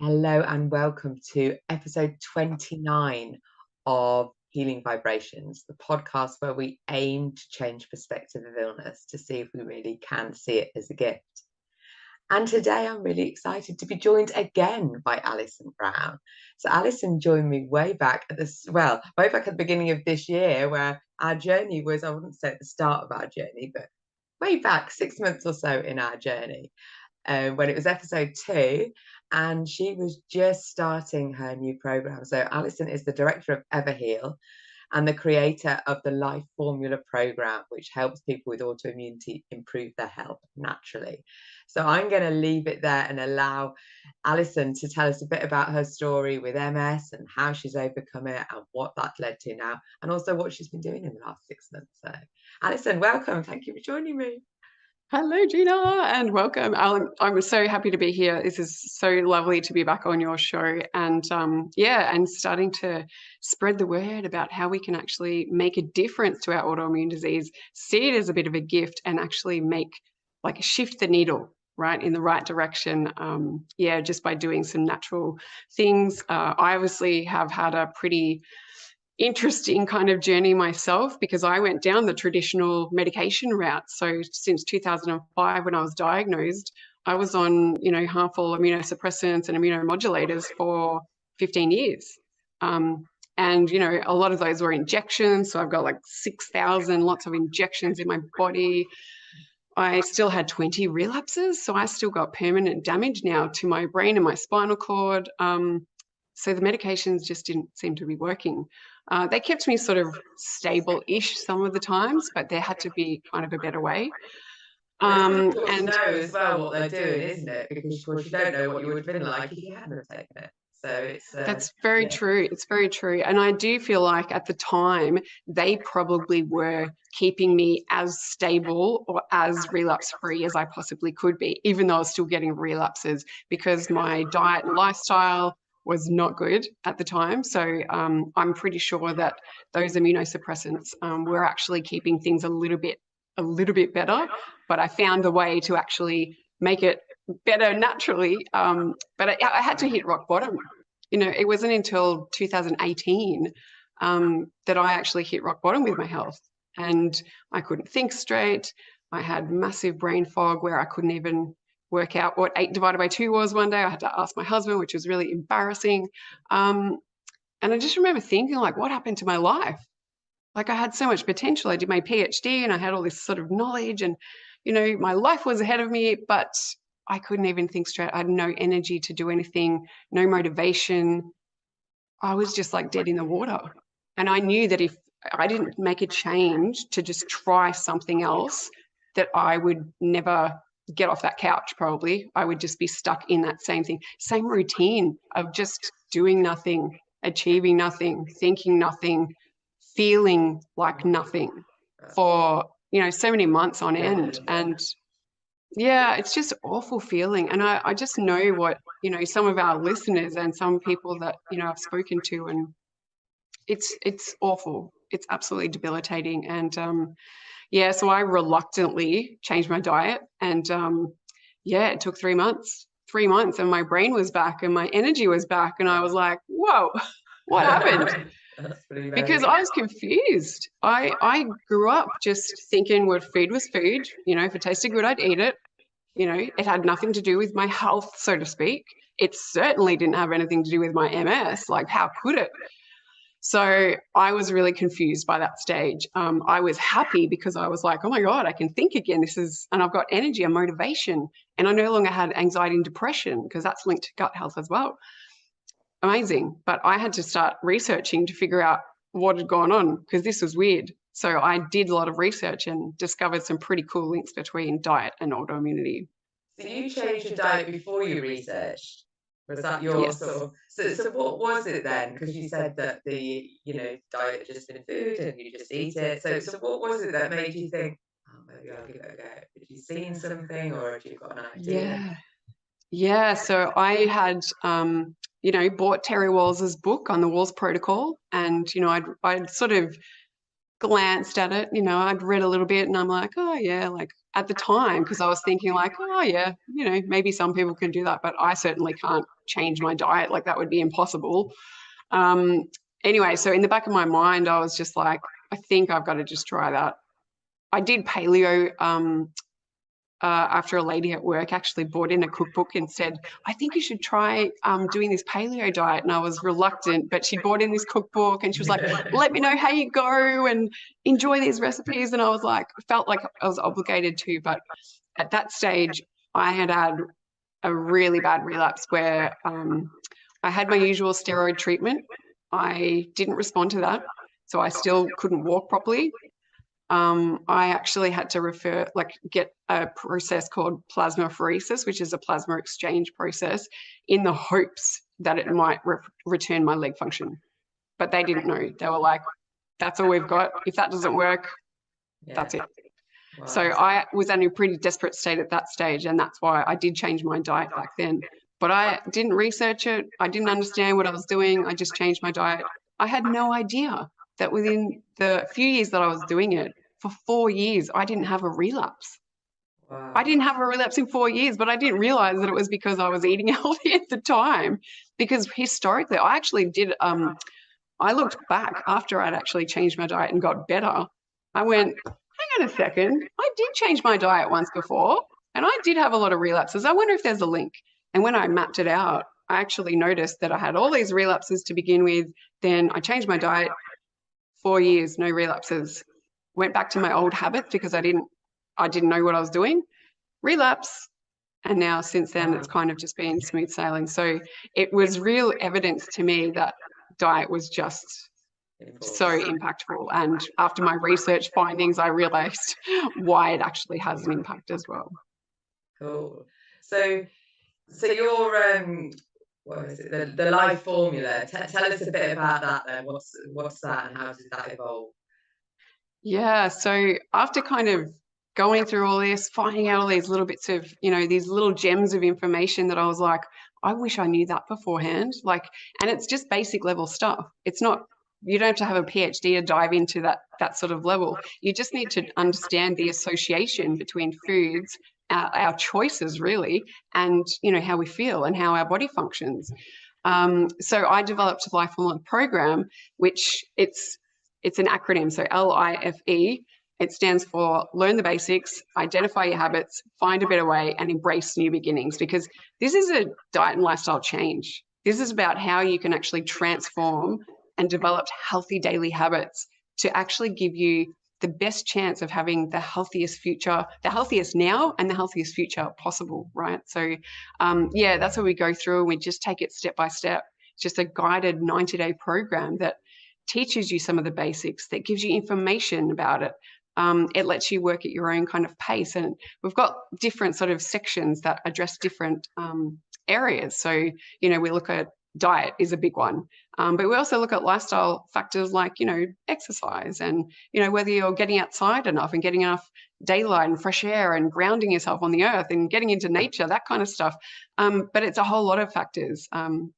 Hello and welcome to episode 29 of Healing Vibrations, the podcast where we aim to change perspective of illness to see if we really can see it as a gift. And today I'm really excited to be joined again by Allyson Brown. So Allyson joined me way back at the beginning of this year, where our journey was, I wouldn't say at the start of our journey, but way back 6 months or so in our journey. When it was episode 2, and she was just starting her new program. So Allyson is the director of Everheal and the creator of the Life Formula program, which helps people with autoimmunity improve their health naturally. So I'm going to leave it there and allow Allyson to tell us a bit about her story with MS and how she's overcome it and what that's led to now, and also what she's been doing in the last 6 months. So Allyson, welcome. Thank you for joining me. Hello, Gina, and welcome. I'm so happy to be here. This is so lovely to be back on your show, and and starting to spread the word about how we can actually make a difference to our autoimmune disease, see it as a bit of a gift, and actually shift the needle right in the right direction. Just by doing some natural things. I obviously have had a pretty interesting kind of journey myself, because I went down the traditional medication route. So since 2005, when I was diagnosed, I was on, harmful immunosuppressants and immunomodulators for 15 years. And, a lot of those were injections. So I've got like 6,000, lots of injections in my body. I still had 20 relapses. So I still got permanent damage now to my brain and my spinal cord. So the medications just didn't seem to be working. They kept me sort of stable-ish some of the times, but there had to be kind of a better way. And know as well what they're doing, isn't it? Because of course you don't know what you would have been like if you hadn't taken it. So it's that's very true. It's very true. And I do feel like at the time they probably were keeping me as stable or as relapse-free as I possibly could be, even though I was still getting relapses, because my diet and lifestyle was not good at the time. So I'm pretty sure that those immunosuppressants were actually keeping things a little bit better, but I found a way to actually make it better naturally. But I had to hit rock bottom. It wasn't until 2018 that I actually hit rock bottom with my health, and I couldn't think straight. I had massive brain fog where I couldn't even work out what 8 divided by 2 was one day. I had to ask my husband, which was really embarrassing. And I just remember thinking, like, what happened to my life? Like, I had so much potential. I did my PhD and I had all this sort of knowledge, and, my life was ahead of me, but I couldn't even think straight. I had no energy to do anything, no motivation. I was just like dead in the water. And I knew that if I didn't make a change to just try something else, that I would never get off that couch. Probably I would just be stuck in that same thing, same routine of just doing nothing, achieving nothing, thinking nothing, feeling like nothing for so many months on end. And yeah, it's just awful feeling. And I just know what some of our listeners and some people that I've spoken to, and it's awful. It's absolutely debilitating. And so I reluctantly changed my diet, and it took 3 months. 3 months, and my brain was back and my energy was back, and I was like, whoa, what happened? Because I was confused. I grew up just thinking what food was food. If it tasted good, I'd eat it. It had nothing to do with my health, so to speak. It certainly didn't have anything to do with my MS. Like, how could it? So I was really confused by that stage. I was happy because I was like, oh my God, I can think again. And I've got energy and motivation, and I no longer had anxiety and depression, because that's linked to gut health as well. Amazing. But I had to start researching to figure out what had gone on, because this was weird. So I did a lot of research and discovered some pretty cool links between diet and autoimmunity. So you changed your diet before you researched? Was that your Yes. sort of... So what was it then? Because you said that the diet just been food and you just eat it. So what was it that made you think, oh, maybe I'll give it a go? Did you seen something, or had you got an idea? Yeah. So I had bought Terry Walls's book on the Walls Protocol, and I'd sort of glanced at it. I'd read a little bit, and I'm like, oh yeah, like at the time, because I was thinking like, oh yeah, you know, maybe some people can do that, but I certainly can't change my diet. Like that would be impossible. Um, anyway, so in the back of my mind, I was just like, I think I've got to just try that. I did paleo after a lady at work actually brought in a cookbook and said, I think you should try doing this paleo diet. And I was reluctant, but she brought in this cookbook and she was like, let me know how you go and enjoy these recipes. And I was like, felt like I was obligated to. But at that stage, I had a really bad relapse where I had my usual steroid treatment. I didn't respond to that. So I still couldn't walk properly. I actually had to get a process called plasmapheresis, which is a plasma exchange process, in the hopes that it might return my leg function. But they didn't know. They were like, that's all we've got. If that doesn't work, that's it. Wow. So I was in a pretty desperate state at that stage, and that's why I did change my diet back then. But I didn't research it. I didn't understand what I was doing. I just changed my diet. I had no idea that within the few years that I was doing it, for 4 years, I didn't have a relapse. Wow. I didn't have a relapse in 4 years, but I didn't realize that it was because I was eating healthy at the time. Because historically, I actually did, I looked back after I'd actually changed my diet and got better. I went, hang on a second, I did change my diet once before, and I did have a lot of relapses. I wonder if there's a link. And when I mapped it out, I actually noticed that I had all these relapses to begin with. Then I changed my diet, 4 years, no relapses. Went back to my old habits because I didn't know what I was doing. Relapse. And now since then, it's kind of just been smooth sailing. So it was real evidence to me that diet was just so impactful. And after my research findings, I realized why it actually has an impact as well. Cool. So your what is it? The life formula. Tell us a bit about that then. What's that and how did that evolve? Yeah, so after kind of going through all this, finding out all these little bits of, you know, these little gems of information that I was like, I wish I knew that beforehand. Like, and it's just basic level stuff. It's not, you don't have to have a PhD to dive into that sort of level. You just need to understand the association between foods, our choices really, and, you know, how we feel and how our body functions. So I developed a life formula program, which it's an acronym, so LIFE. It stands for learn the basics, identify your habits, find a better way, and embrace new beginnings. Because this is a diet and lifestyle change. This is about how you can actually transform and develop healthy daily habits to actually give you the best chance of having the healthiest future, the healthiest now and the healthiest future possible, right? So yeah, that's what we go through, and we just take it step by step. It's just a guided 90-day program that teaches you some of the basics, that gives you information about it. It lets you work at your own kind of pace. And we've got different sort of sections that address different areas. So, you know, we look at diet is a big one. But we also look at lifestyle factors like, you know, exercise and, you know, whether you're getting outside enough and getting enough daylight and fresh air and grounding yourself on the earth and getting into nature, that kind of stuff. But it's a whole lot of factors,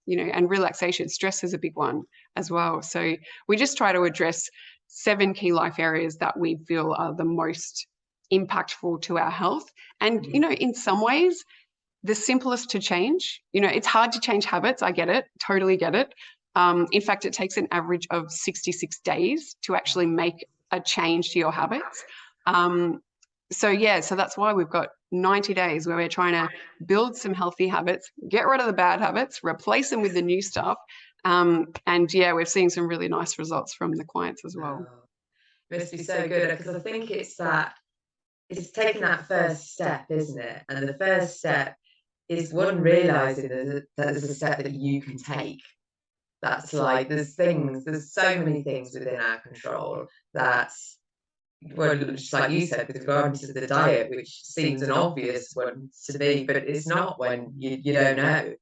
you know, and relaxation, stress is a big one as well. So we just try to address 7 key life areas that we feel are the most impactful to our health. And, you know, in some ways, the simplest to change. You know, it's hard to change habits. I get it, totally get it. In fact, it takes an average of 66 days to actually make a change to your habits. So yeah, so that's why we've got 90 days where we're trying to build some healthy habits, get rid of the bad habits, replace them with the new stuff. And yeah, we're seeing some really nice results from the clients as well. It must be so good, because I think it's taking that first step, isn't it? And the first step is one, realizing that there's a step that you can take. That's like, there's so many things within our control that, well, just like you said, with regard to the diet, which seems an obvious one to me, but it's not when you don't know.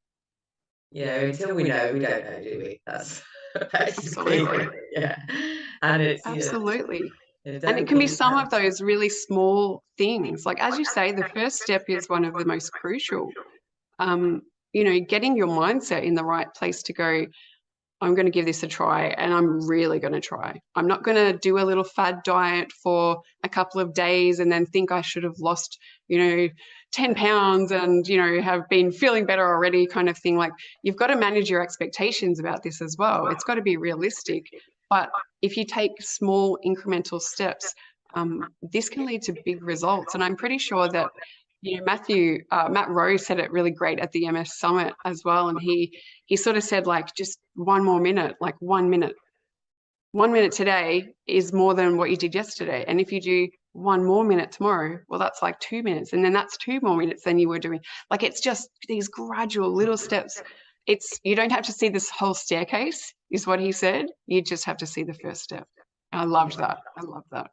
You know, until we know, we don't know, do we? That's absolutely, yeah. And it's absolutely. And it can be some of those really small things. Like, as you say, the first step is one of the most crucial. You know, getting your mindset in the right place to go, I'm going to give this a try, and I'm really going to try. I'm not going to do a little fad diet for a couple of days and then think I should have lost, 10 pounds and, have been feeling better already kind of thing. Like, you've got to manage your expectations about this as well. It's got to be realistic. But if you take small incremental steps, this can lead to big results. And I'm pretty sure that, Matt Rose said it really great at the MS Summit as well. And he sort of said, like, just one more minute, like 1 minute. 1 minute today is more than what you did yesterday. And if you do one more minute tomorrow, well, that's like 2 minutes. And then that's 2 more minutes than you were doing. Like, it's just these gradual little steps. You don't have to see this whole staircase, is what he said. You just have to see the first step. I loved that. I love that.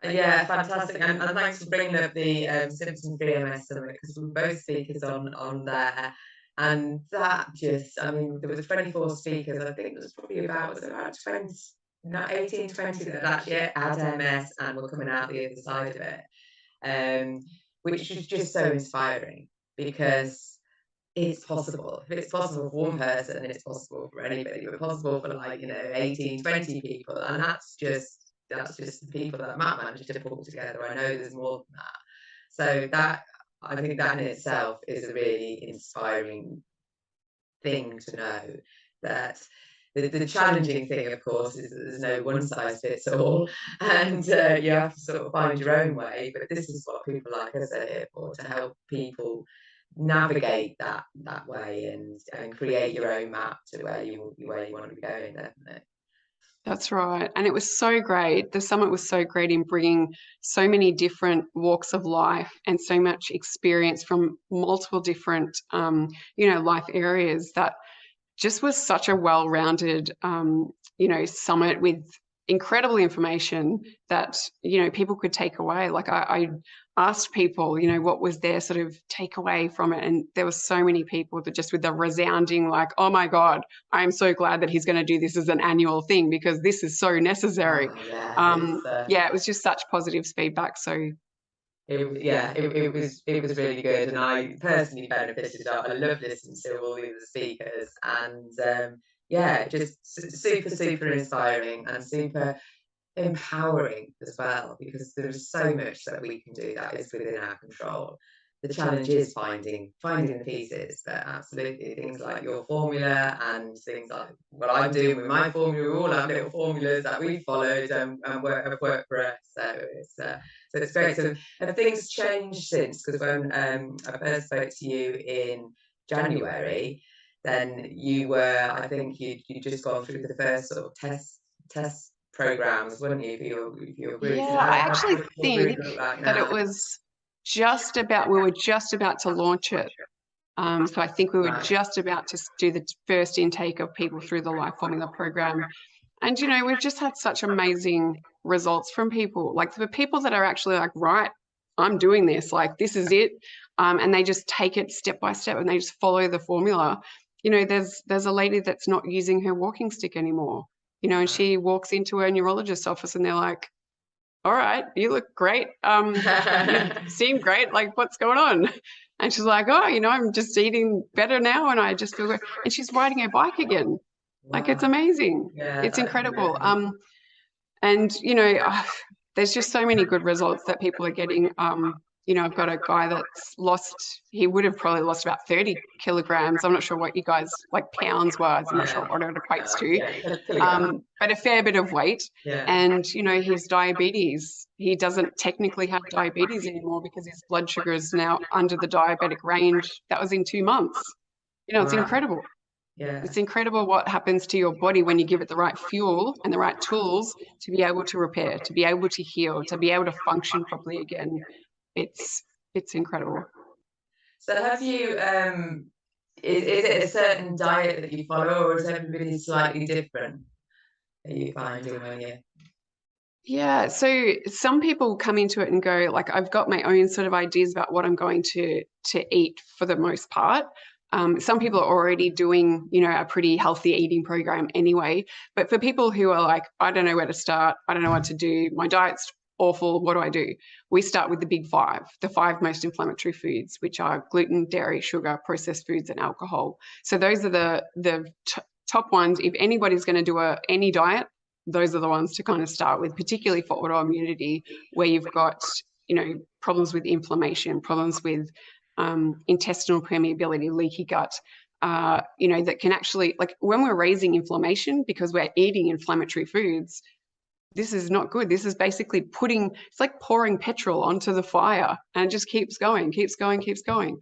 Yeah, fantastic. And thanks for bringing up the symptom-free MS Summit, because we were both speakers on there. And that just, I mean, there was 24 speakers. I think there was probably about 20, no, 18, 20 that actually had MS and were coming out the other side of it, which was just so inspiring, because it's possible. If it's possible for one person, it's possible for anybody. But possible for, like, 18, 20 people, and that's just the people that Matt managed to pull together. I know there's more than that. So that, I think that in itself is a really inspiring thing to know. That the challenging thing, of course, is that there's no one size fits all, and you have to sort of find your own way. But this is what people like us are here for, to help people navigate that way and create your own map to where you want to be going, definitely. That's right. And it was so great. The summit was so great in bringing so many different walks of life and so much experience from multiple different, life areas, that just was such a well-rounded, summit with incredible information that, people could take away. Like, I asked people, what was their sort of takeaway from it? And there were so many people that just with the resounding, like, oh my God, I'm so glad that he's going to do this as an annual thing, because this is so necessary. Oh, yeah, it was just such positive feedback. So it was really good, and I personally benefited. I love listening to all the other speakers, and just super inspiring and super empowering as well, because there's so much that we can do that is within our control. The challenge is finding the pieces, but absolutely things like your formula and things like what I'm doing with my formula. We all have little formulas that we followed and have worked for us. So it's great. So have things changed since? Because when I first spoke to you in January, then you were, I think you just gone through the first sort of test programs, weren't you, for your group? Yeah, I actually think that it was we were just about to launch it. So I think we were just about to do the first intake of people through the Life Formula program. And, we've just had such amazing results from people. Like, the people that are actually like, right, I'm doing this, like, this is it. And they just take it step by step and they just follow the formula. There's a lady that's not using her walking stick anymore, and she walks into her neurologist's office and they're like, all right, you look great. You seem great. Like, what's going on? And she's like, oh, I'm just eating better now and I just feel good. And she's riding her bike again. Wow. Like, it's amazing. Yeah, it's incredible. And, there's just so many good results that people are getting. I've got a guy that's he would have probably lost about 30 kilograms. I'm not sure what you guys, like, pounds wise, I'm not sure what it equates to, but a fair bit of weight. Yeah. And, his diabetes, he doesn't technically have diabetes anymore because his blood sugar is now under the diabetic range. That was in 2 months. It's incredible. Yeah. It's incredible what happens to your body when you give it the right fuel and the right tools to be able to repair, to be able to heal, to be able to function properly again. It's incredible. So have you, is it a certain diet that you follow, or is everybody slightly different? Are you finding when you... Yeah, so some people come into it and go, like, I've got my own sort of ideas about what I'm going to eat for the most part. Some people are already doing, a pretty healthy eating program anyway. But for people who are like, I don't know where to start, I don't know what to do, my diet's awful, what do I do? We start with the big five, the 5 most inflammatory foods, which are gluten, dairy, sugar, processed foods, and alcohol. So those are the top ones, if anybody's going to do any diet, those are the ones to kind of start with, particularly for autoimmunity, where you've got, problems with inflammation, problems with intestinal permeability, leaky gut, that can actually, like when we're raising inflammation because we're eating inflammatory foods, this is not good. This is basically it's like pouring petrol onto the fire, and it just keeps going, keeps going, keeps going.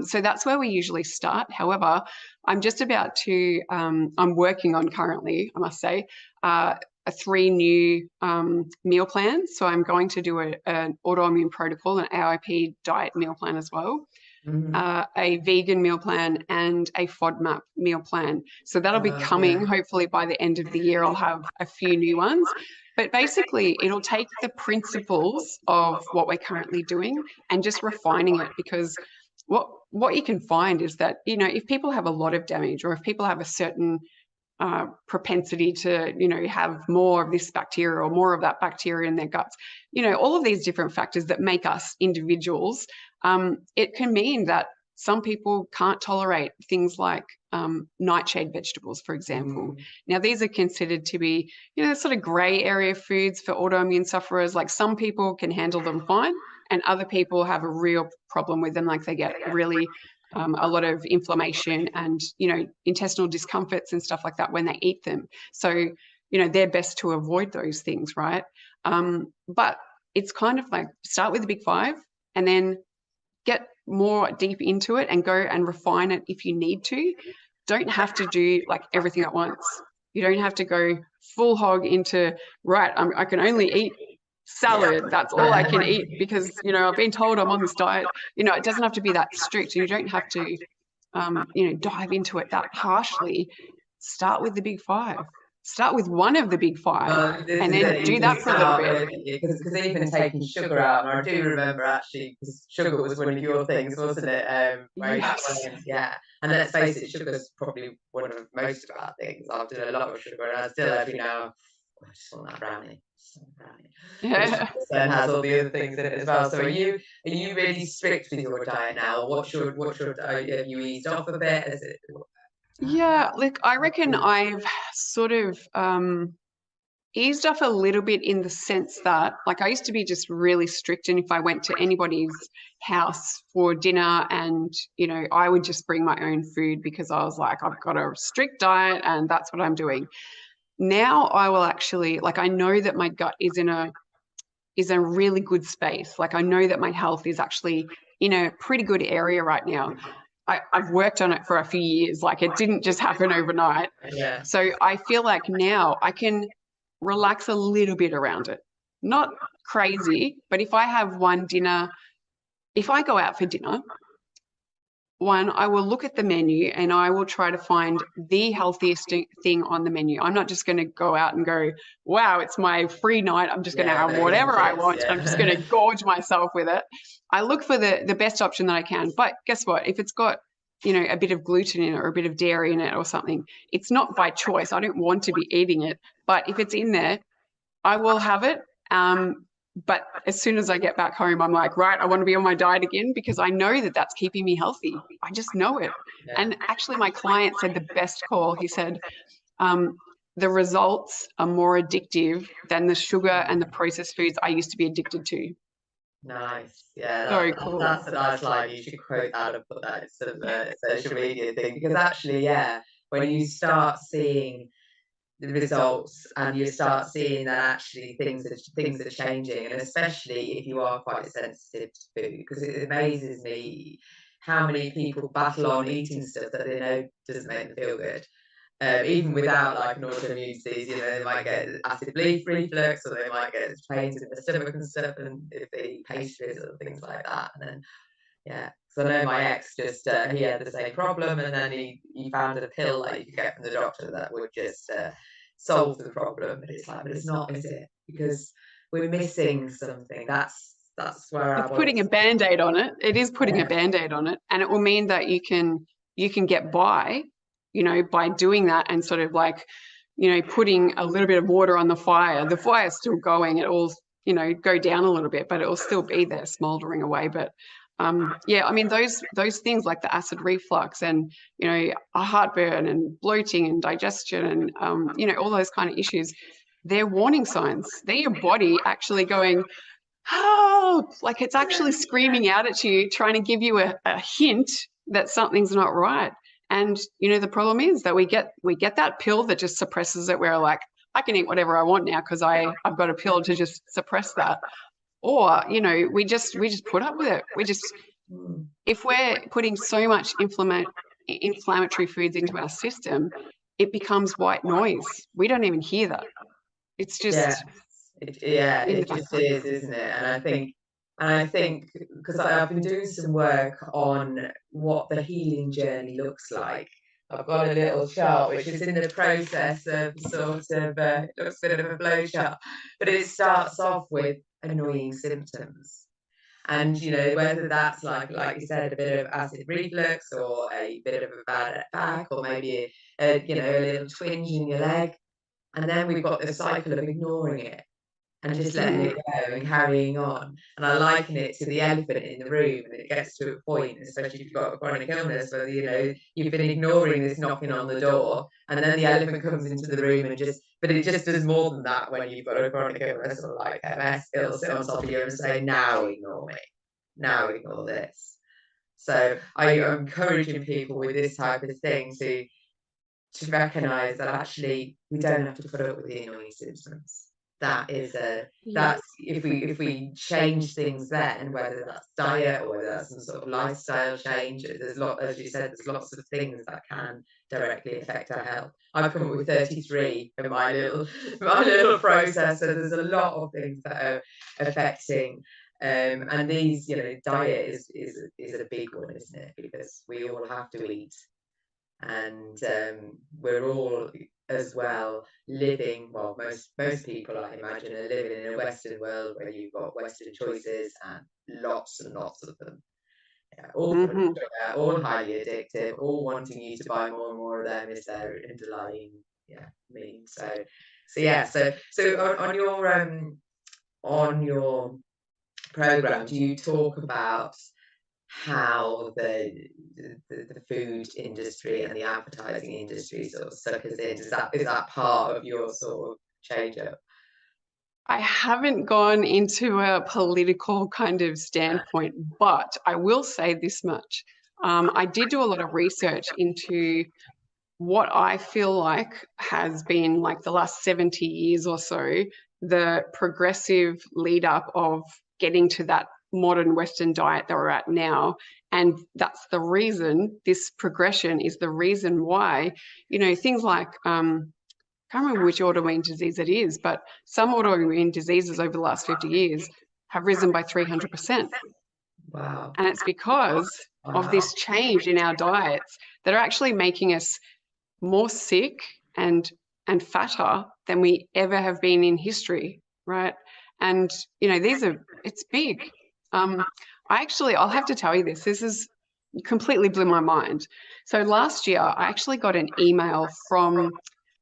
So that's where we usually start. However, I'm just about to, I'm working on currently, I must say, 3 new meal plans. So I'm going to do an autoimmune protocol, an AIP diet meal plan as well. A vegan meal plan and a FODMAP meal plan. So that'll be coming hopefully by the end of the year. I'll have a few new ones, but basically it'll take the principles of what we're currently doing and just refining it, because what you can find is that, if people have a lot of damage, or if people have a certain propensity to, have more of this bacteria or more of that bacteria in their guts, all of these different factors that make us individuals, it can mean that some people can't tolerate things like nightshade vegetables, for example. Now, these are considered to be, sort of gray area foods for autoimmune sufferers. Like some people can handle them fine, and other people have a real problem with them. Like they get really a lot of inflammation and, intestinal discomforts and stuff like that when they eat them. So, they're best to avoid those things, right? But it's kind of like start with the big 5 and then get more deep into it and go and refine it if you need to. Don't have to do like everything at once. You don't have to go full hog into, right, I can only eat salad. That's all I can eat because, I've been told I'm on this diet. It doesn't have to be that strict. You don't have to, dive into it that harshly. Start with the big 5. Start with one of the big 5 and then do that for a little bit. Because even taking sugar out, and I do remember actually, because sugar was one of your things, wasn't it? Yes. Yeah. And let's face it, sugar's probably one of most of our things. I've done a lot of sugar, and I still every now, I just want that brownie. Yeah. And has all the other things in it as well. So are you really strict with your diet now? What should have you eased off a bit? Is it? Yeah, look, I reckon I've sort of eased off a little bit in the sense that, like, I used to be just really strict, and if I went to anybody's house for dinner and, I would just bring my own food because I was like, I've got a strict diet and that's what I'm doing. Now I will actually, like, I know that my gut is in a really good space. Like I know that my health is actually in a pretty good area right now. I've worked on it for a few years. Like it didn't just happen overnight. Yeah. So I feel like now I can relax a little bit around it. Not crazy, but if I have if I go out for dinner, I will look at the menu and I will try to find the healthiest thing on the menu. I'm not just going to go out and go, wow, it's my free night. I'm just going to have whatever I want. I'm just going to gorge myself with it. I look for the best option that I can. But guess what? If it's got, a bit of gluten in it or a bit of dairy in it or something, it's not by choice. I don't want to be eating it. But if it's in there, I will have it. But as soon as I get back home, I'm like, right, I want to be on my diet again because I know that that's keeping me healthy. I just know it. Yeah. And actually, my client said the best call. He said, the results are more addictive than the sugar and the processed foods I used to be addicted to. Nice. Yeah, Very cool. That's a nice line. You should quote that and put that in some social media thing, because actually, when you start seeing the results and you start seeing that actually things are changing, and especially if you are quite sensitive to food, because it amazes me how many people battle on eating stuff that they know doesn't make them feel good. Even without like an autoimmune disease, they might get acid reflux, or they might get pains in the stomach and stuff, and if they eat pastries or things like that. And then so I know my ex just he had the same problem, and then he found a pill that you could get from the doctor that would just solve the problem. But it's like, but it's not, is it? Because we're missing something. That's where it's putting a band-aid on it. It is putting a band-aid on it, and it will mean that you can get by, by doing that, and sort of like, putting a little bit of water on the fire. The fire's still going. It will, go down a little bit, but it will still be there smoldering away. But Yeah, I mean, those things like the acid reflux and, you know, a heartburn and bloating and digestion and, you know, all those kind of issues, they're warning signs. They're your body actually going, oh, like it's actually screaming out at you, trying to give you a hint that something's not right. And, you know, the problem is that we get that pill that just suppresses it. We're like, I can eat whatever I want now because I've got a pill to just suppress that. Or, you know, we just put up with it. If we're putting so much inflammatory foods into our system, it becomes white noise. We don't even hear that. It's just it just is, isn't it? And I think because I've been doing some work on what the healing journey looks like. I've got a little chart which is in the process of sort of it looks a bit of a flow chart, but it starts off with annoying symptoms. And you know, whether that's like you said, a bit of acid reflux or a bit of a bad back or maybe you know, a little twinge in your leg, and then we've got this cycle of ignoring it and just letting it go and carrying on. And I liken it to the elephant in the room, and it gets to a point, especially if you've got a chronic illness, where you know you've been ignoring this knocking on the door, and then the elephant comes into the room and but it just does more than that when you've got a chronic illness or like MS. It'll sit on top of you and say, "Now ignore me. Now ignore this." So I'm encouraging people with this type of thing to recognise that actually we don't have to put up with the annoying symptoms. That is that's if we change things then, whether that's diet or whether that's some sort of lifestyle change. There's as you said, there's lots of things that can directly affect our health. I've come up with 33 in my little process, so there's a lot of things that are affecting. And these, you know, diet is a big one, isn't it? Because we all have to eat, and we're all as well living, well, most people I imagine are living in a Western world where you've got Western choices and lots of them, all all highly addictive, all wanting you to buy more and more of them is their underlying mean. So on your program, do you talk about how the food industry and the advertising industry sort of suckers in? Is that part of your sort of change up? I haven't gone into a political kind of standpoint, but I will say this much. I did do a lot of research into what I feel like has been like the last 70 years or so, the progressive lead up of getting to that modern Western diet that we're at now. And that's the reason, this progression is the reason why, you know, things like, I can't remember which autoimmune disease it is, but some autoimmune diseases over the last 50 years have risen by 300%. Wow. And it's because of this change in our diets that are actually making us more sick and fatter than we ever have been in history, right? And, you know, it's big. I'll have to tell you this is completely blew my mind. So last year, I actually got an email from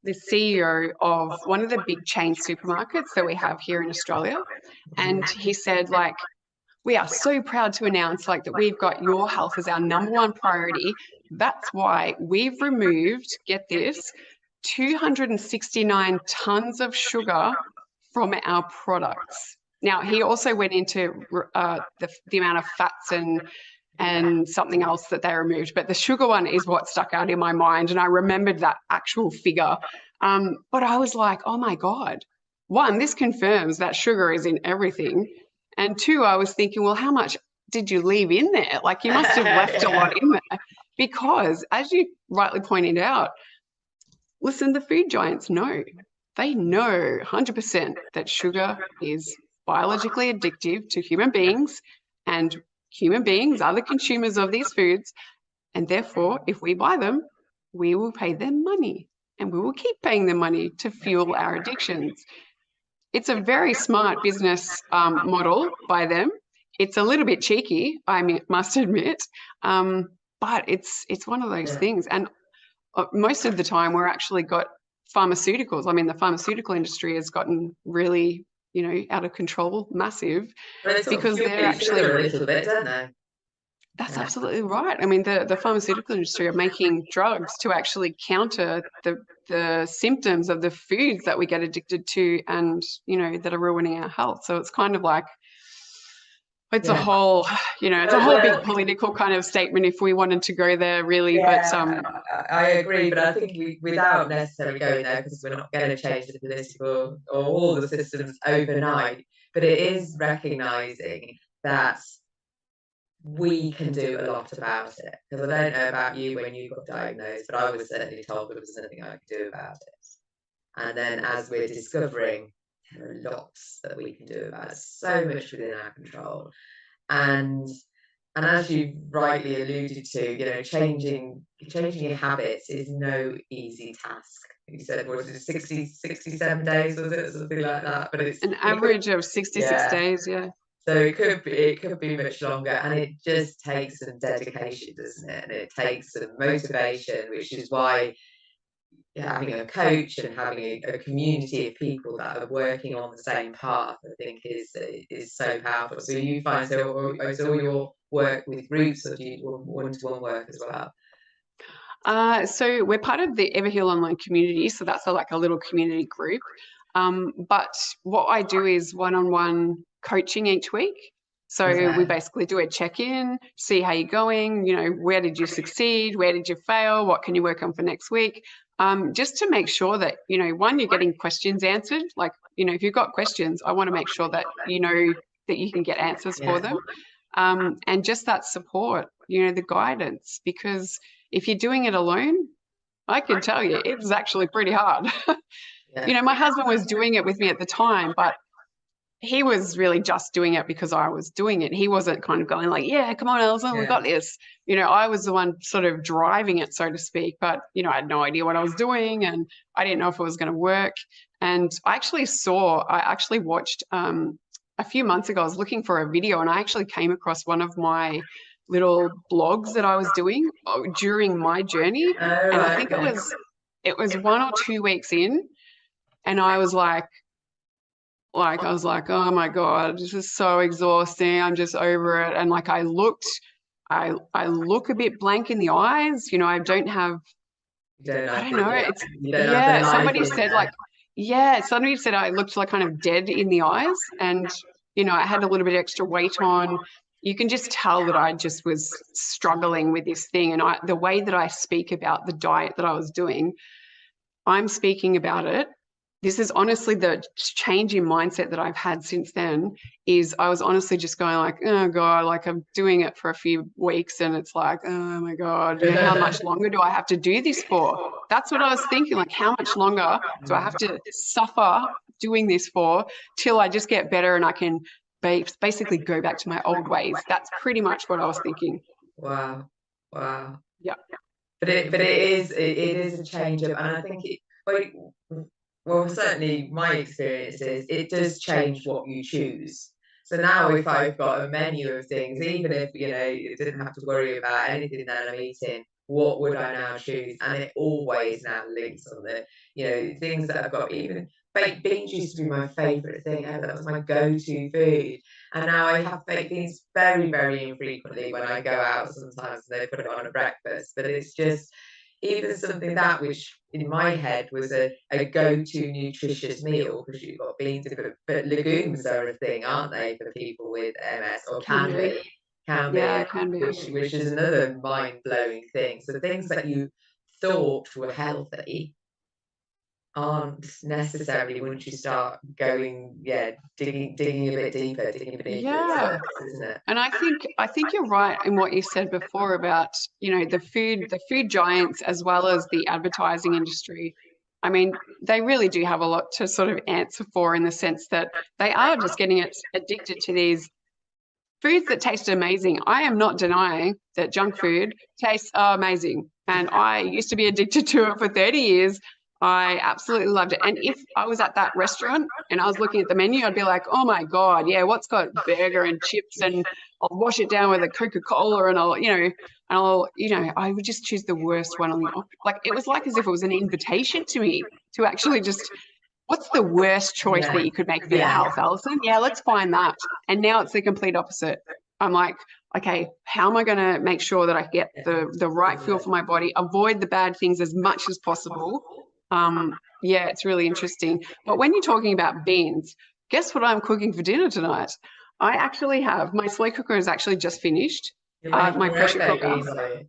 the CEO of one of the big chain supermarkets that we have here in Australia. And he said, like, we are so proud to announce like that we've got your health as our number one priority. That's why we've removed, get this, 269 tons of sugar from our products. Now, he also went into the amount of fats and something else that they removed, but the sugar one is what stuck out in my mind, and I remembered that actual figure. But I was like, oh my God, one, this confirms that sugar is in everything. And two, I was thinking, well, how much did you leave in there? Like you must have left a lot in there. Because as you rightly pointed out, listen, the food giants know. They know 100% that sugar is biologically addictive to human beings, and human beings are the consumers of these foods. And therefore, if we buy them, we will pay them money, and we will keep paying them money to fuel our addictions. It's a very smart business model by them. It's a little bit cheeky, I must admit, but it's one of those things. And most of the time, we're actually got pharmaceuticals. I mean, the pharmaceutical industry has gotten really, you know, out of control, massive, because they're actually a little bit, don't they? That's absolutely right. I mean, the pharmaceutical industry are making drugs to actually counter the symptoms of the foods that we get addicted to and, that are ruining our health. So it's kind of like, it's a Yeah. whole, it's a whole big Well, political kind of statement if we wanted to go there, really. But yeah, I agree, but I think without necessarily going there, because we're not going to change the political or all the systems overnight, but it is recognizing that we can do a lot about it. Because I don't know about you when you got diagnosed, but I was certainly told there was nothing I could do about it. And then as we're discovering, there are lots that we can do about it, so much within our control. And as you rightly alluded to, changing your habits is no easy task. You said, what was it, 67 days, was it? Something like that. But an average of 66 yeah. days, yeah. So it could be much longer, and it just takes some dedication, doesn't it? And it takes some motivation, which is why having a coach and having a community of people that are working on the same path, I think is so powerful. So you find so all your work with groups, or do you one-to-one work as well? So we're part of the Everheal online community. So that's like a little community group. But what I do is one-on-one coaching each week. So we basically do a check-in, see how you're going, where did you succeed, where did you fail, what can you work on for next week? Just to make sure that, one, you're getting questions answered. Like, if you've got questions, I want to make sure that that you can get answers for them. And just that support, the guidance, because if you're doing it alone, I can tell you it's actually pretty hard. My husband was doing it with me at the time, but he was really just doing it because I was doing it. He wasn't kind of going like, yeah, come on, Allyson, we got this. I was the one sort of driving it, so to speak, but, I had no idea what I was doing and I didn't know if it was going to work. And I actually watched a few months ago, I was looking for a video and I actually came across one of my little blogs that I was doing during my journey. And I think it was 1 or 2 weeks in, and I was like, oh my God, this is so exhausting. I'm just over it. And like I look a bit blank in the eyes. I don't have, I don't know. It's, yeah, somebody said like, yeah, somebody said I looked like kind of dead in the eyes. And, I had a little bit extra weight on. You can just tell that I just was struggling with this thing. And the way that I speak about the diet that I was doing, I'm speaking about it. This is honestly the change in mindset that I've had since then. Is I was honestly just going like, oh God, like I'm doing it for a few weeks and it's like, oh my God, how much longer do I have to do this for? That's what I was thinking, like how much longer do I have to suffer doing this for till I just get better and I can basically go back to my old ways. That's pretty much what I was thinking. Wow. Yeah. But it is a change up, and I think well, certainly my experience is it does change what you choose. So now if I've got a menu of things, even if you didn't have to worry about anything that I'm eating, what would I now choose? And it always now links on the things that I've got. Even baked beans used to be my favorite thing ever. That was my go-to food. And now I have baked beans very, very infrequently when I go out. Sometimes they put it on a breakfast, but it's just even something that which in my head was a go-to nutritious meal, because you've got beans, but legumes are a thing, aren't they, for people with MS, or can be, Yeah, it can be. which is another mind-blowing thing. So things that you thought were healthy aren't necessarily once you start going, digging a bit deeper, digging beneath the surface, isn't it? And I think you're right in what you said before about, the food giants as well as the advertising industry. I mean, they really do have a lot to sort of answer for, in the sense that they are just getting addicted to these foods that taste amazing. I am not denying that junk food tastes amazing. And I used to be addicted to it for 30 years. I absolutely loved it. And if I was at that restaurant and I was looking at the menu, I'd be like, oh my God, yeah, what's got burger and chips? And I'll wash it down with a Coca-Cola and I would just choose the worst one on the offer. Like, it was like as if it was an invitation to me to actually just, what's the worst choice that you could make for your health, Allyson? Yeah, let's find that. And now it's the complete opposite. I'm like, okay, how am I going to make sure that I get the right fuel for my body, avoid the bad things as much as possible? Yeah, it's really interesting. But when you're talking about beans, guess what I'm cooking for dinner tonight? I actually have, my slow cooker is actually just finished. You're making My your pressure own baked cooker. beans, are you?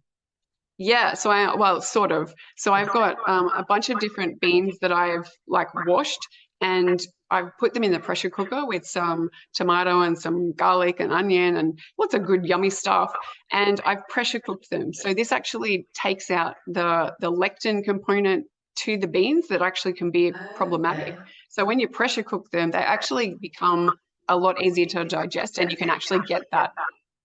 Yeah, so well, sort of. So I've got a bunch of different beans that I've like washed, and I've put them in the pressure cooker with some tomato and some garlic and onion and lots of good yummy stuff. And I've pressure cooked them. So this actually takes out the lectin component to the beans that actually can be problematic. Okay. So when you pressure cook them, they actually become a lot easier to digest, and you can actually get that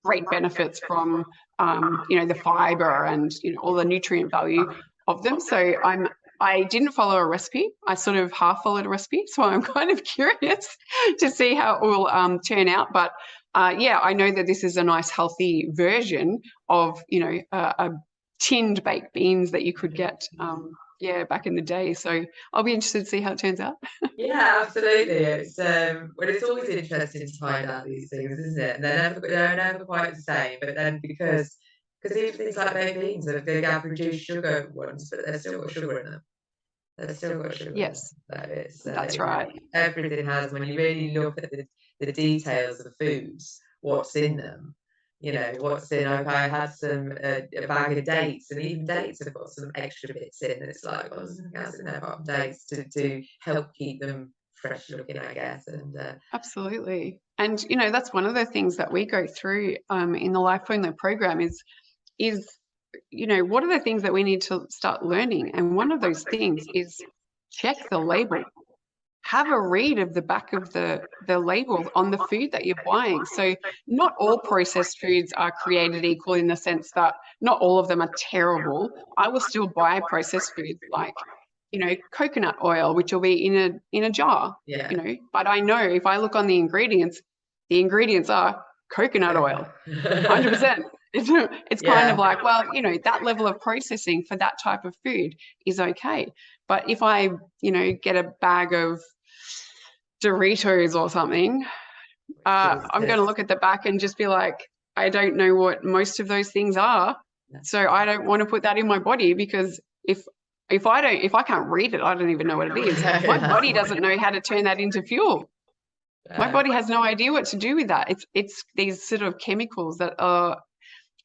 great benefits from the fiber and all the nutrient value of them. So I didn't follow a recipe. I sort of half followed a recipe. So I'm kind of curious to see how it will turn out. But yeah, I know that this is a nice healthy version of, a tinned baked beans that you could get, back in the day. So I'll be interested to see how it turns out. Yeah, absolutely. It's always interesting to find out these things, isn't it? And they're never quite the same. But then because even things like baked beans, they have reduced sugar ones, but they've still got sugar in them. They've still got sugar in them. Yes, So that's right. everything has, when you really look at the details of the foods, what's in them. What's in. Like I had a bag of dates, and even dates have got some extra bits in. It's like, well, there's something else in there apart from dates to help keep them fresh looking, I guess. And Absolutely. And that's one of the things that we go through in the Life Only program is what are the things that we need to start learning? And one of those things is check the label. Have a read of the back of the label on the food that you're buying. So not all processed foods are created equal, in the sense that not all of them are terrible. I will still buy processed foods like, coconut oil, which will be in a jar, yeah. But I know if I look on the ingredients are coconut oil, 100%. It's kind of like, well, that level of processing for that type of food is okay. But if I, get a bag of Doritos or something, I'm going to look at the back and just be like, I don't know what most of those things are. So I don't want to put that in my body, because if I can't read it, I don't even know what it is. My body doesn't know how to turn that into fuel. My body has no idea what to do with that. It's these sort of chemicals that are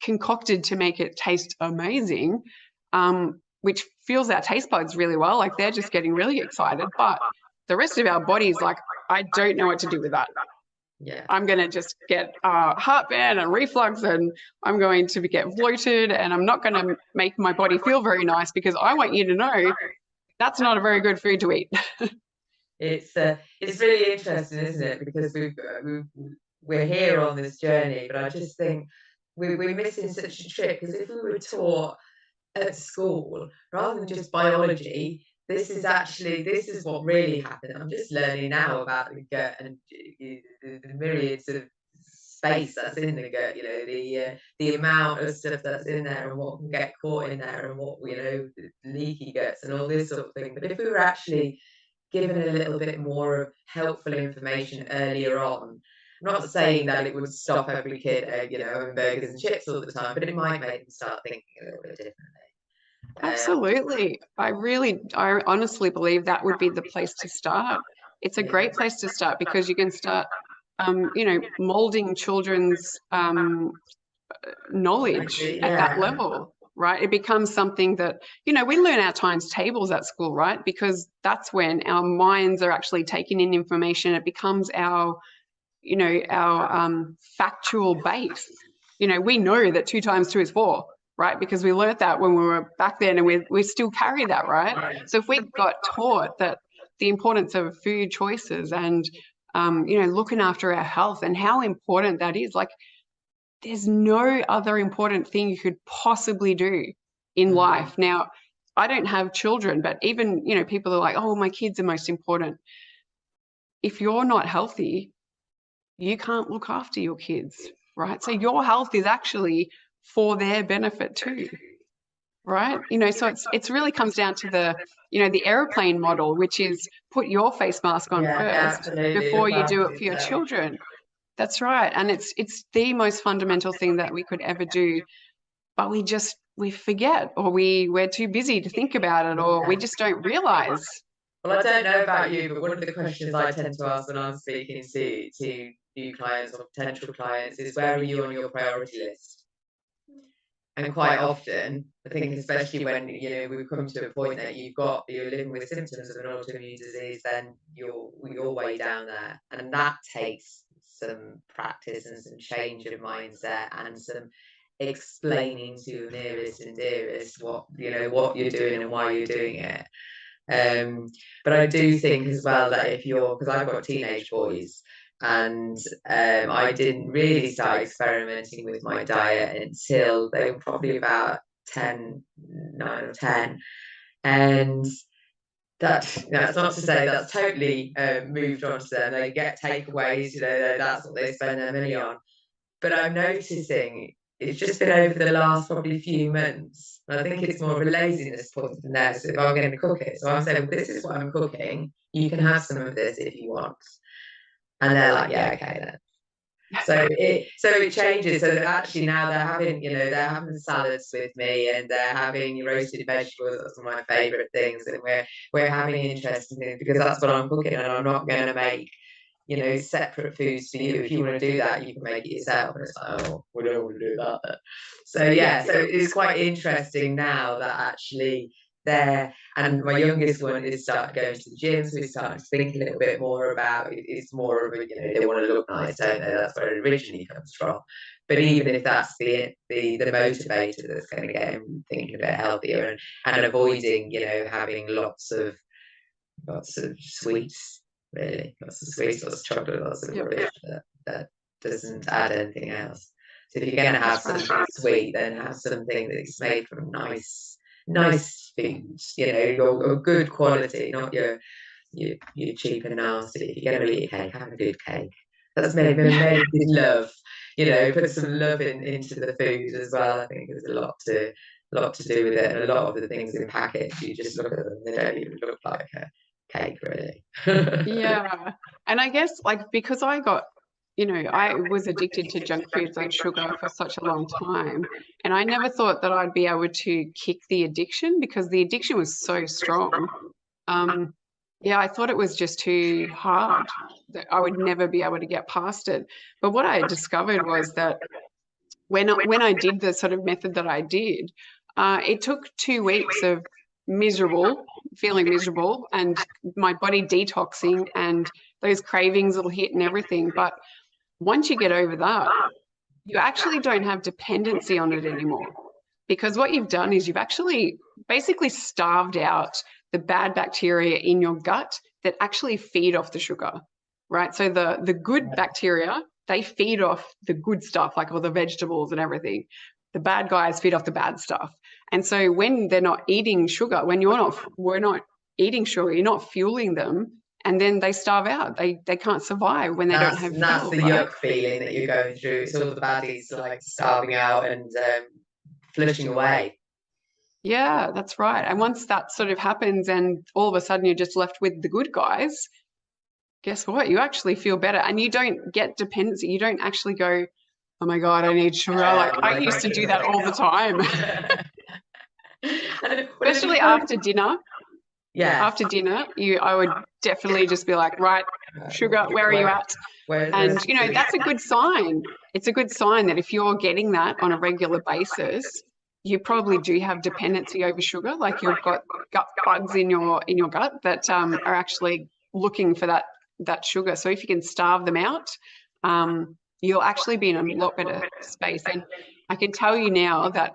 concocted to make it taste amazing, which fuels our taste buds really well. Like they're just getting really excited, but the rest of our body is like, I don't know what to do with that. Yeah. I'm going to just get heartburn and reflux, and I'm going to get bloated, and I'm not going to make my body feel very nice, because I want you to know that's not a very good food to eat. It's really interesting, isn't it? Because we're here on this journey, but I just think we're missing such a trick. Because if we were taught at school, rather than just biology, this is what really happened. I'm just learning now about the gut and the myriads of space that's in the gut. The amount of stuff that's in there and what can get caught in there, and what leaky guts and all this sort of thing. But if we were actually given a little bit more of helpful information earlier on. I'm not saying that it would stop every kid, having burgers and chips all the time, but it might make them start thinking a little bit differently. Absolutely. I honestly believe that would be the place to start. It's a great place to start, because you can start, molding children's knowledge at that level. Right? It becomes something that, we learn our times tables at school, right? Because that's when our minds are actually taking in information. It becomes our factual base. We know that 2 times 2 is 4, right? Because we learned that when we were back then, and we still carry that, right? So if we got taught that the importance of food choices and, looking after our health and how important that is, like, there's no other important thing you could possibly do in life. Now, I don't have children, but even, people are like, oh, my kids are most important. If you're not healthy, you can't look after your kids, right? So your health is actually for their benefit too, right? So it's really comes down to the airplane model, which is put your face mask on first before you do it for your children. That's right. And it's the most fundamental thing that we could ever do. But we forget, or we're too busy to think about it, or we just don't realize. Well, I don't know about you, but one of the questions I tend to ask when I'm speaking to new clients or potential clients is, where are you on your priority list? And quite often, I think, especially when we've come to a point that you're living with symptoms of an autoimmune disease, then you're way down there, and that takes some practice and some change of mindset and some explaining to your nearest and dearest what you're doing and why you're doing it. But I do think as well that because I've got teenage boys, and I didn't really start experimenting with my diet until they were probably about 9 or 10. And that's not to say that's totally moved on to them. They get takeaways, that's what they spend their money on. But I'm noticing it's just been over the last probably few months. And I think it's more of a laziness point than that. So if I'm going to cook it, so I'm saying, well, this is what I'm cooking. You can have some of this if you want. And they're like, yeah, okay then. So it changes. So that actually now they're having salads with me, and they're having roasted vegetables. That's one of my favourite things. And we're having interesting things because that's what I'm cooking, and I'm not going to make separate foods for you. If you want to do that, you can make it yourself. And it's like, oh, we don't want to do that. So it's quite interesting now that actually and my youngest one is started going to the gym, so he's starting to think a little bit more about it. It's more of a, they want to look nice, don't they? That's where it originally comes from. But even if that's the motivator that's going to get him thinking a bit healthier and avoiding, having lots of sweets, really, lots of sweets, lots of chocolate, lots of rubbish that doesn't add anything else. So if you're going to have something sweet, then have something that's made from nice foods, your good quality, not your cheap and nasty. If you're going to eat a cake, have a good cake that's made with love. Put some love into the food as well. I think there's a lot to do with it, and a lot of the things in packets, you just look at them, they don't even look like a cake, really. Yeah. And I guess, because I was addicted to junk foods and sugar for such a long time, and I never thought that I'd be able to kick the addiction because the addiction was so strong. I thought it was just too hard, that I would never be able to get past it. But what I discovered was that when I did the sort of method that I did, it took 2 weeks of feeling miserable, and my body detoxing, and those cravings will hit and everything. But once you get over that, you actually don't have dependency on it anymore, because what you've done is you've actually basically starved out the bad bacteria in your gut that actually feed off the sugar, right? So the good bacteria, they feed off the good stuff, like all the vegetables and everything. The bad guys feed off the bad stuff. And so when they're not eating sugar, we're not eating sugar, you're not fueling them, and then they starve out. They can't survive when they don't have fuel. That's the yuck feeling that you're going through. It's all the baddies like starving out and flushing away. Yeah, that's right. And once that sort of happens and all of a sudden you're just left with the good guys, guess what? You actually feel better, and you don't get dependency. You don't actually go, oh my God, I need sugar. I used to do that all the time. Especially after dinner. Yeah. After dinner, I would definitely just be like, right, sugar, where are you at? And, that's a good sign. It's a good sign that if you're getting that on a regular basis, you probably do have dependency over sugar. Like you've got gut bugs in your gut that are actually looking for that sugar. So if you can starve them out, you'll actually be in a lot better space. And I can tell you now that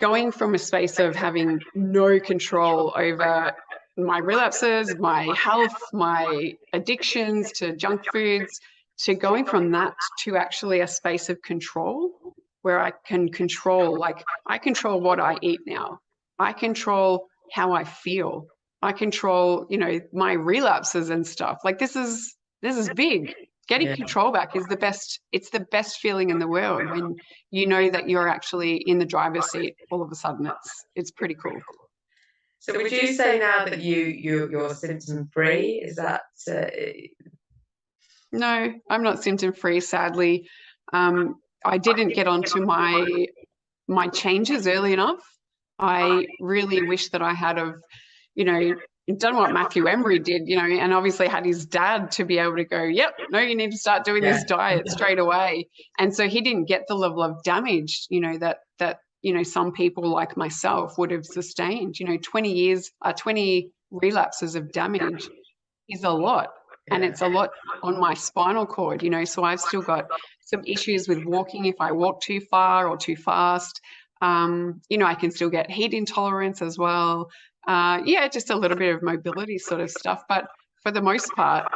going from a space of having no control over my relapses, my health, my addictions to junk foods, to going from that to actually a space of control where I can control, I control what I eat now. I control how I feel. I control, my relapses and stuff. This is big. Getting control back is it's the best feeling in the world when you know that you're actually in the driver's seat all of a sudden. It's pretty cool. So would you say now that you're symptom free? Is that No, I'm not symptom free, sadly. I didn't get onto my changes early enough. I really wish that I had you know, done what Matthew Emery did, and obviously had his dad to be able to go, yep, no, you need to start doing Yeah. this diet straight away. And so he didn't get the level of damage, that some people like myself would have sustained. 20 relapses of damage is a lot. And Yeah. it's a lot on my spinal cord, so I've still got some issues with walking if I walk too far or too fast. I can still get heat intolerance as well. Just a little bit of mobility sort of stuff. But for the most part,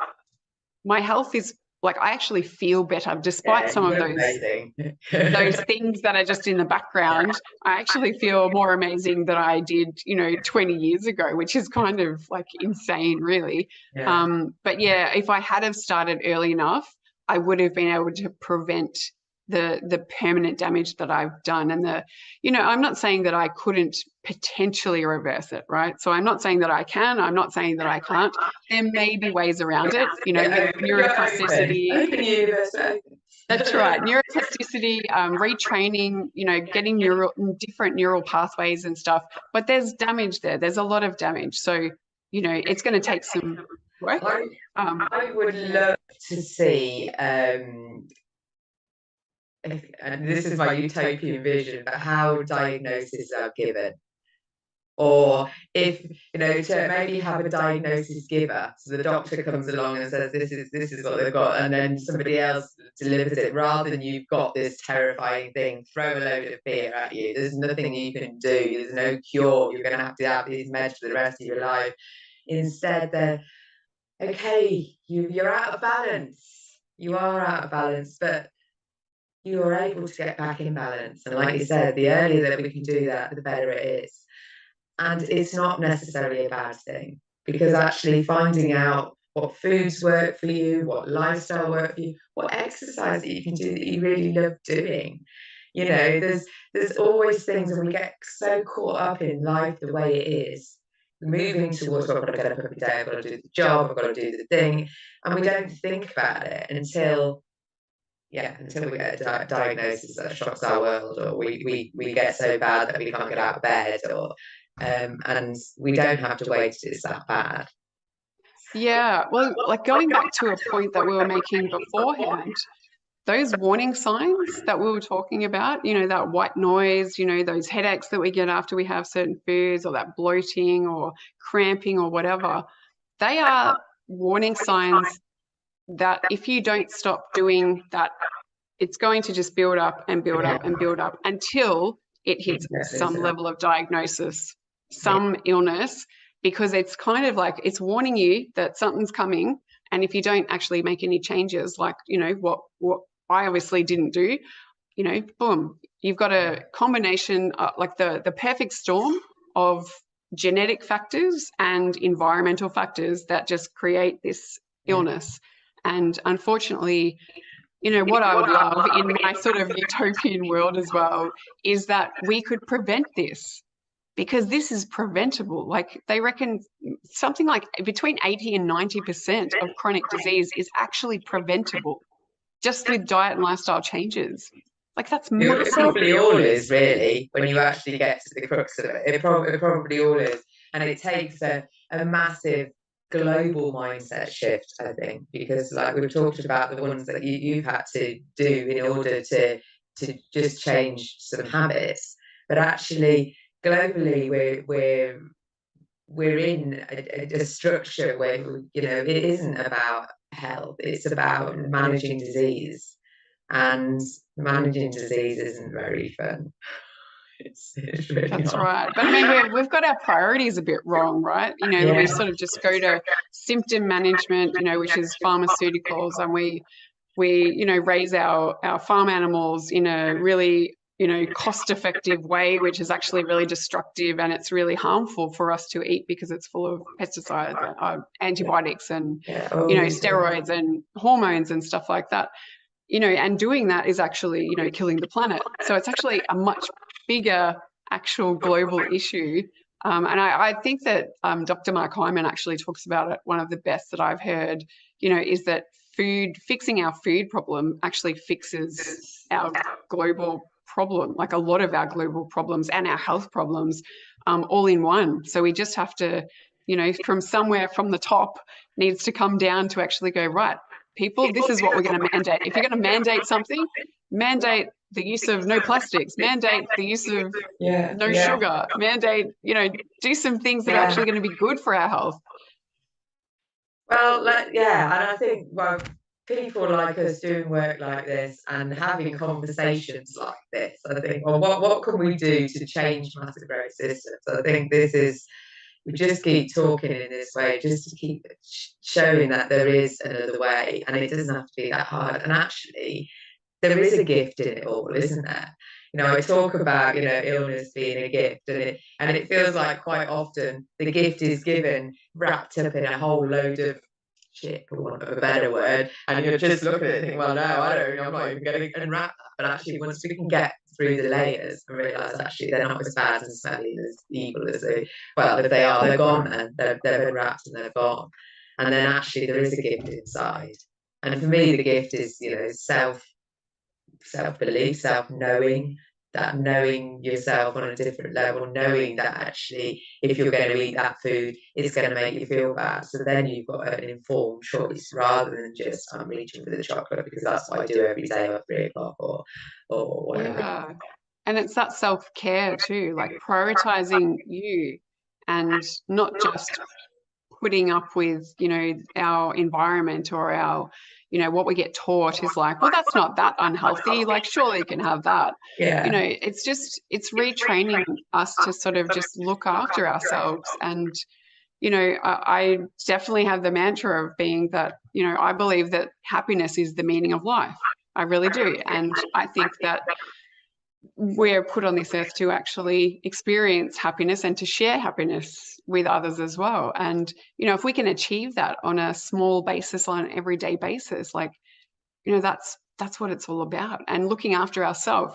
my health is like, I actually feel better despite some You of look those amazing. things that are just in the background. I actually feel more amazing than I did, 20 years ago, which is kind of like insane, really. Yeah. But yeah, if I had have started early enough, I would have been able to prevent the permanent damage that I've done. And I'm not saying that I couldn't potentially reverse it, right? So I'm not saying that I can, I'm not saying that I can't. There may be ways around it, with neuroplasticity. Open universe. That's right. Neuroplasticity, retraining, getting different neural pathways and stuff. But there's damage there. There's a lot of damage. So, it's going to take some work. I would love to see, and this is my utopian vision, but how diagnoses are given. Or if, to maybe have a diagnosis giver. So the doctor comes along and says, this is what they've got. And then somebody else delivers it, rather than you've got this terrifying thing, throw a load of fear at you. There's nothing you can do. There's no cure. You're going to have these meds for the rest of your life. Instead, they're, okay, you're out of balance. You are out of balance, but you are able to get back in balance. And like you said, the earlier that we can do that, the better it is. And it's not necessarily a bad thing, because actually finding out what foods work for you, what lifestyle work for you, what exercise that you can do that you really love doing. There's always things, and we get so caught up in life the way it is, moving towards, well, I've got to get up every day, I've got to do the job, I've got to do the thing, and we don't think about it until we get a diagnosis that shocks our world, or we get so bad that we can't get out of bed, or and we don't have to wait till it's that bad. Yeah, well, like going back to a point that we were making beforehand, those warning signs that we were talking about, that white noise, those headaches that we get after we have certain foods, or that bloating or cramping or whatever, they are warning signs that if you don't stop doing that, it's going to just build up and build up and build up until it hits some level of diagnosis, some illness, because it's kind of like it's warning you that something's coming. And if you don't actually make any changes, like, what I obviously didn't do, boom, you've got a combination, like the perfect storm of genetic factors and environmental factors that just create this illness. And unfortunately, what I would love in my sort of utopian world as well is that we could prevent this, because this is preventable. Like, they reckon something like between 80 and 90% of chronic disease is actually preventable just with diet and lifestyle changes. Like, that's massive. It probably all is, really, when you actually get to the crux of it. It probably all is. And it takes a massive global mindset shift, I think, because like we've talked about the ones that you've had to do in order to just change some habits. But actually, globally, we're in a structure where, it isn't about health, it's about managing disease. And managing disease isn't very fun. It's really That's hard. right. But I mean, we've got our priorities a bit wrong, right? We sort of just go to symptom management, which is pharmaceuticals, and we raise our farm animals in a really, cost-effective way, which is actually really destructive, and it's really harmful for us to eat because it's full of pesticides, antibiotics, and steroids and hormones and stuff like that. And doing that is actually, killing the planet. So it's actually a much bigger actual global issue. And I think that Dr. Mark Hyman actually talks about it. One of the best that I've heard, is that fixing our food problem actually fixes our global problem, like a lot of our global problems and our health problems, all in one. So we just have to, from somewhere from the top needs to come down to actually go, right, people, this is what we're going to mandate. If you're going to mandate something, mandate the use of no plastics, mandate the use of no sugar, mandate, do some things that are actually going to be good for our health. Well, and I think, well, people like us doing work like this and having conversations like this, I think, well, what can we do to change massive growth systems? I think this is, we just keep talking in this way, just to keep showing that there is another way, and it doesn't have to be that hard. And actually, there is a gift in it all, isn't there? I talk about, illness being a gift, and it feels like quite often the gift is given wrapped up in a whole load of shit, for want of a better word, and you're just looking at it and think, well, no, I'm not even going to unwrap that. But actually, once we can get through the layers and realise actually they're not as bad and smelly and as evil as they, well, if they are, they're gone then. They're unwrapped and they're gone. And then actually there is a gift inside. And for me, the gift is, self-belief, self-knowing, that knowing yourself on a different level, knowing that actually if you're going to eat that food, it's going to make you feel bad. So then you've got an informed choice rather than just, I'm reaching for the chocolate because that's what I do every day at 3 o'clock or whatever. Yeah. And it's that self-care too, like prioritizing you and not just putting up with, our environment or our, what we get taught is like, well, that's not that unhealthy. Like, surely you can have that. It's retraining us to sort of just look after ourselves. And, I definitely have the mantra of being that, I believe that happiness is the meaning of life. I really do. And I think that we're put on this earth to actually experience happiness and to share happiness with others as well. And, if we can achieve that on a small basis, on an everyday basis, like, that's what it's all about. And looking after ourselves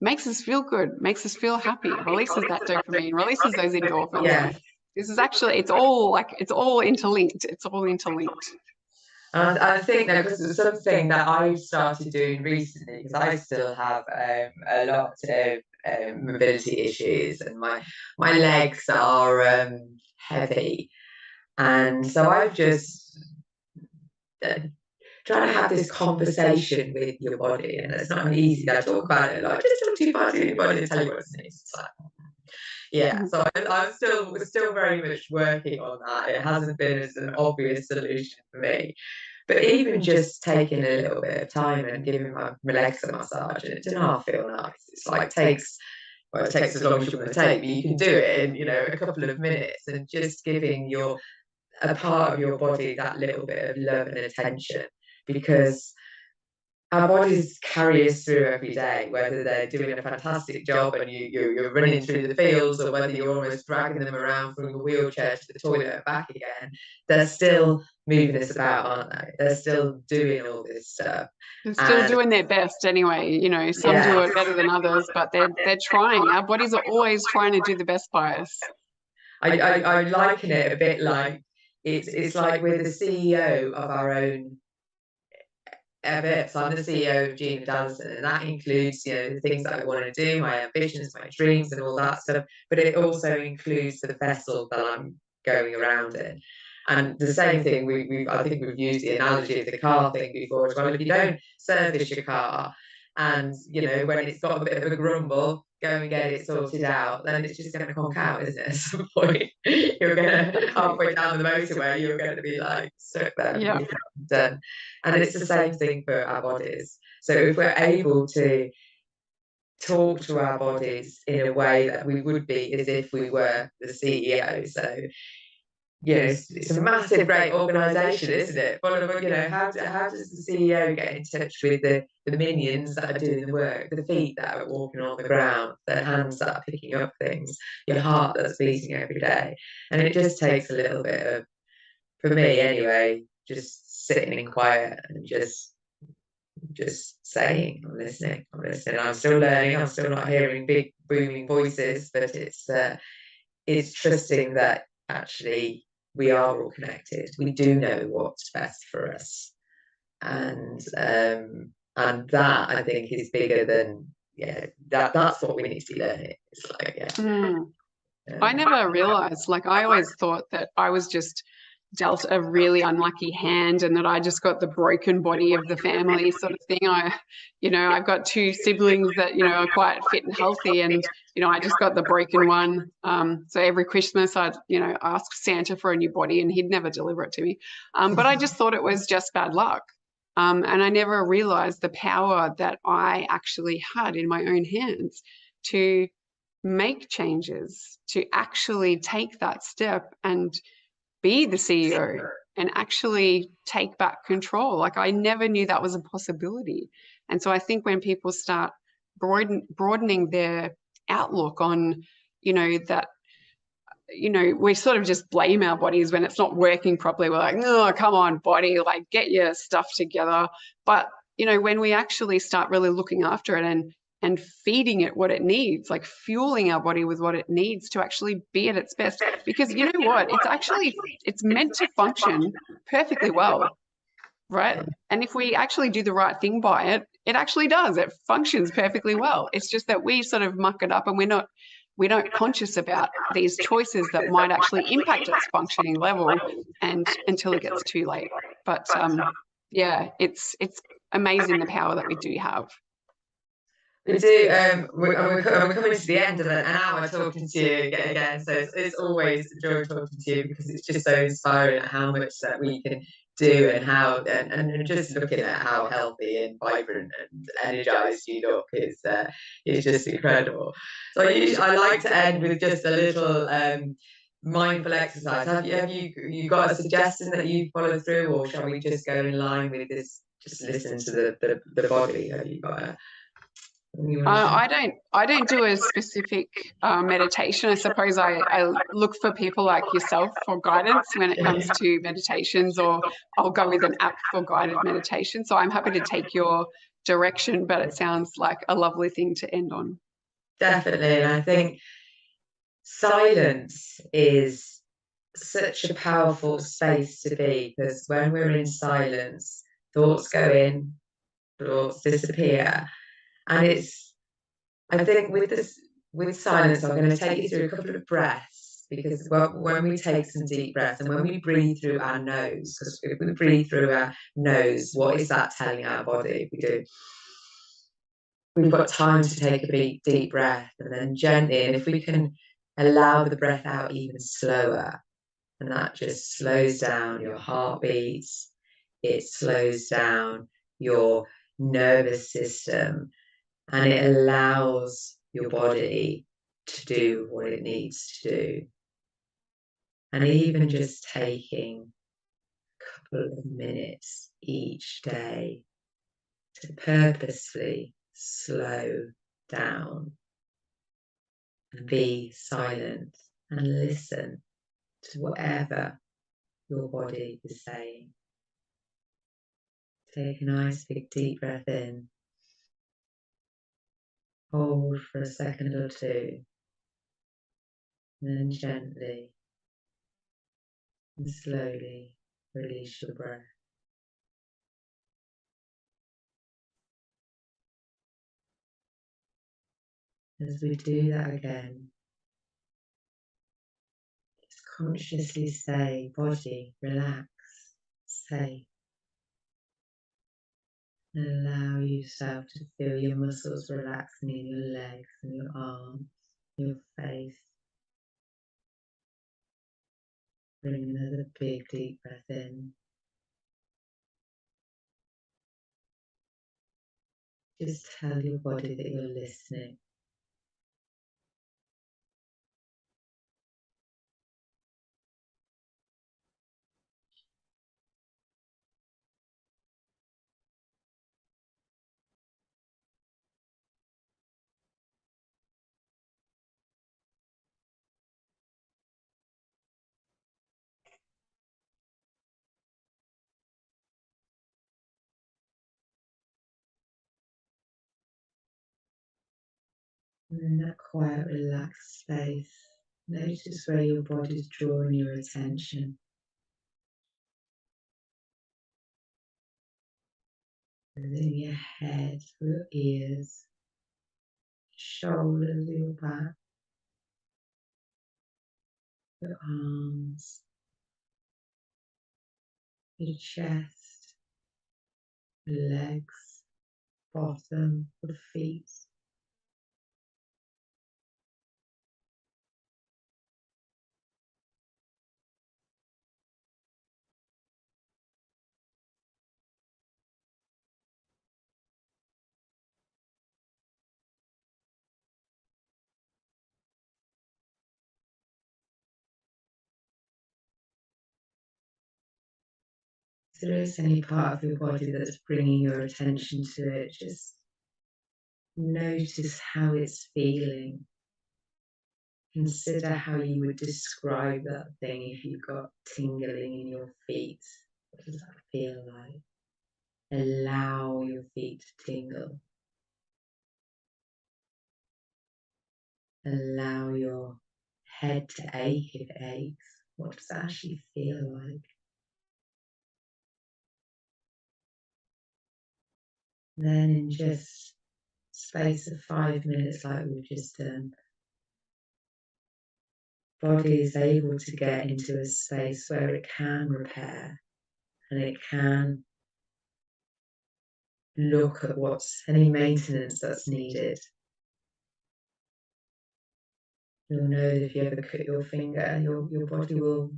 makes us feel good, makes us feel happy, releases that dopamine, releases those endorphins. Yeah. This is actually, it's all interlinked. It's all interlinked. And I think that because it's something that I've started doing recently, because I still have a lot of mobility issues, and my legs are heavy, and so I've just trying to have this conversation with your body, and it's not easy. I talk about it like, just talk to your body and tell you what it needs. It's like, so I'm still very much working on that. It hasn't been as an obvious solution for me. But even just taking a little bit of time and giving my legs a massage, and it does not feel nice. It's like it takes as long as you want to take, but you can do it in, a couple of minutes, and just giving a part of your body that little bit of love and attention, because our bodies carry us through every day, whether they're doing a fantastic job and you're running through the fields, or whether you're almost dragging them around from the wheelchair to the toilet and back again. They're still moving us about, aren't they? They're still doing all this stuff. They're still doing their best anyway. Some do it better than others, but they're trying. Our bodies are always trying to do the best by us. I liken it a bit like it's like we're the CEO of our own. So I'm the CEO of Gina Dallison, and that includes, the things that I want to do, my ambitions, my dreams, and all that stuff. But it also includes the vessel that I'm going around in. And the same thing, I think we've used the analogy of the car thing before as well. If you don't service your car, and when it's got a bit of a grumble, go and get it sorted out, then it's just going to conk out, isn't it? At some point, you're going to, halfway down the motorway, you're going to be like stuck there. Yeah. Done. And it's the same thing for our bodies. So if we're able to talk to our bodies in a way that we would be as if we were the CEO. So, it's a massive, great organisation, isn't it? But, how does the CEO get in touch with the minions that are doing the work, the feet that are walking on the ground, the hands that are picking up things, your heart that's beating every day? And it just takes a little bit of, for me anyway, just sitting in quiet and just saying, I'm listening. I'm still learning. I'm still not hearing big booming voices, but it's trusting that actually we are all connected. We do know what's best for us. and that I think is bigger than that's what we need to be learning. It's like I never realized, like, I always thought that I was just dealt a really unlucky hand and that I just got the broken body of the family sort of thing. I've got two siblings that, are quite fit and healthy, and, I just got the broken one. So every Christmas I'd, ask Santa for a new body and he'd never deliver it to me. But I just thought it was just bad luck. And I never realized the power that I actually had in my own hands to make changes, to actually take that step and be the CEO and actually take back control. Like, I never knew that was a possibility. And so I think when people start broadening their outlook on, that, we sort of just blame our bodies when it's not working properly. We're like, no, come on, body, like, get your stuff together. But, when we actually start really looking after it and feeding it what it needs, like fueling our body with what it needs to actually be at its best. Because you know what? It's meant to function perfectly well, right? And if we actually do the right thing by it, it actually does. It functions perfectly well. It's just that we sort of muck it up and we don't conscious about these choices that might actually impact its functioning level and until it gets too late. But it's amazing the power that we do have. We do. We're coming to the end of an hour talking to you again. So it's always a joy talking to you because it's just so inspiring how much that we can do and how and just looking at how healthy and vibrant and energized you look is just incredible. So I like to end with just a little mindful exercise. Have you got a suggestion that you follow through, or shall we just go in line with this? Just listen to the body. Have you got a I don't do a specific meditation. I suppose I look for people like yourself for guidance when it comes to meditations, or I'll go with an app for guided meditation. So I'm happy to take your direction, but it sounds like a lovely thing to end on. Definitely. And I think silence is such a powerful space to be, because when we're in silence, thoughts go in, thoughts disappear. And I think with silence, I'm going to take you through a couple of breaths, because when we take some deep breaths and when we breathe through our nose, because if we breathe through our nose, what is that telling our body? We've got time to take a deep breath and then gently, and if we can allow the breath out even slower, and that just slows down your heartbeats, it slows down your nervous system, and it allows your body to do what it needs to do. And even just taking a couple of minutes each day to purposely slow down and be silent and listen to whatever your body is saying. Take a nice big deep breath in. Hold for a second or two. And then gently and slowly release your breath. As we do that again, just consciously say, body, relax, safe. And allow yourself to feel your muscles relaxing in your legs and your arms, your face. Bring another big deep breath in. Just tell your body that you're listening. And in that quiet, relaxed space, notice where your body's drawing your attention. within your head, your ears, shoulders, your back, your arms, your chest, your legs, bottom of the feet. If there is any part of your body that's bringing your attention to it, just notice how it's feeling. Consider how you would describe that thing if you got tingling in your feet. What does that feel like? Allow your feet to tingle. Allow your head to ache if it aches. What does that actually feel like? Then in just space of 5 minutes like we've just done, body is able to get into a space where it can repair and it can look at what's any maintenance that's needed. You'll know that if you ever cut your finger, your body will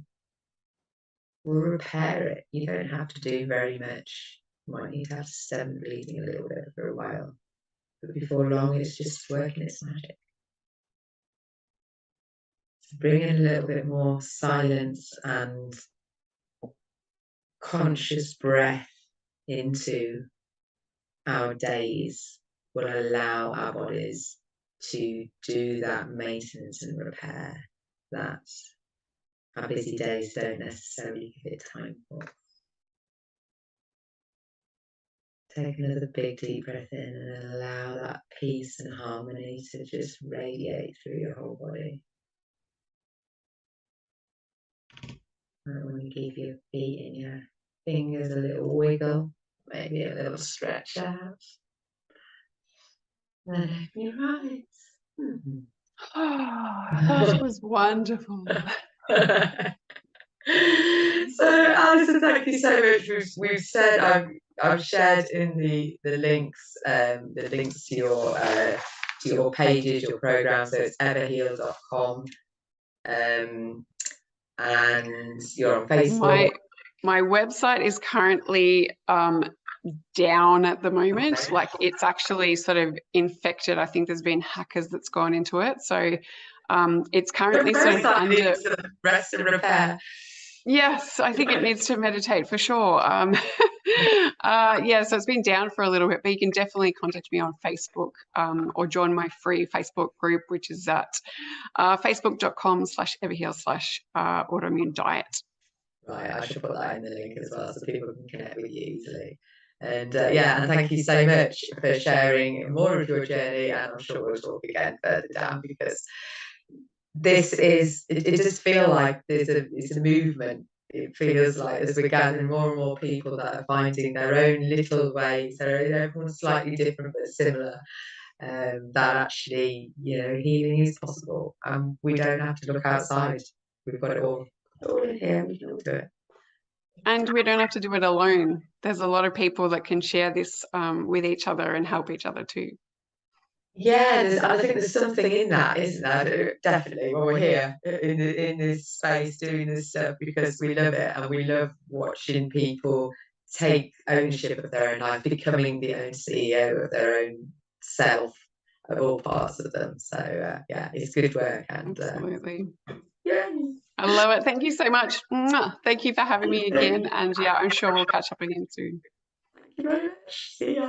repair it. You don't have to do very much. You might need to have to stem the bleeding a little bit for a while. But before long, it's just working its magic. So bring in a little bit more silence and conscious breath into our days will allow our bodies to do that maintenance and repair that our busy days don't necessarily give it time for. Take another big deep breath in and allow that peace and harmony to just radiate through your whole body. And when you give your feet and your fingers a little wiggle, maybe a little stretch out, then open your eyes. Mm-hmm. Oh, that was wonderful. So, Allyson, thank you so much. We've said I've shared in the links to your pages, your program. So it's everheal.com, and you're on Facebook. My website is currently down at the moment. Okay. Like it's actually sort of infected. I think there's been hackers that's gone into it. So it's currently sort of under rest and repair. Yes, I think it needs to meditate for sure. Yeah, so it's been down for a little bit, but you can definitely contact me on Facebook or join my free Facebook group, which is at facebook.com/everheal/autoimmune diet. Right, I should put that in the link as well so people can connect with you easily. And yeah, and thank you so much for sharing more of your journey. And I'm sure we'll talk again further down because this is, it does feel like it's a movement. It feels like as we're gathering more and more people that are finding their own little ways, everyone's slightly different but similar, that actually, healing is possible. We don't have to look outside. We've got it all in here. We can all do it. And we don't have to do it alone. There's a lot of people that can share this with each other and help each other too. Yeah, I think there's something in that, isn't there? Definitely, when we're here in this space doing this stuff because we love it and we love watching people take ownership of their own life, becoming the own CEO of their own self, of all parts of them. So yeah, it's good work. And absolutely. Yeah. I love it. Thank you so much. Thank you for having me again. And yeah, I'm sure we'll catch up again soon. Thank you very much. See ya.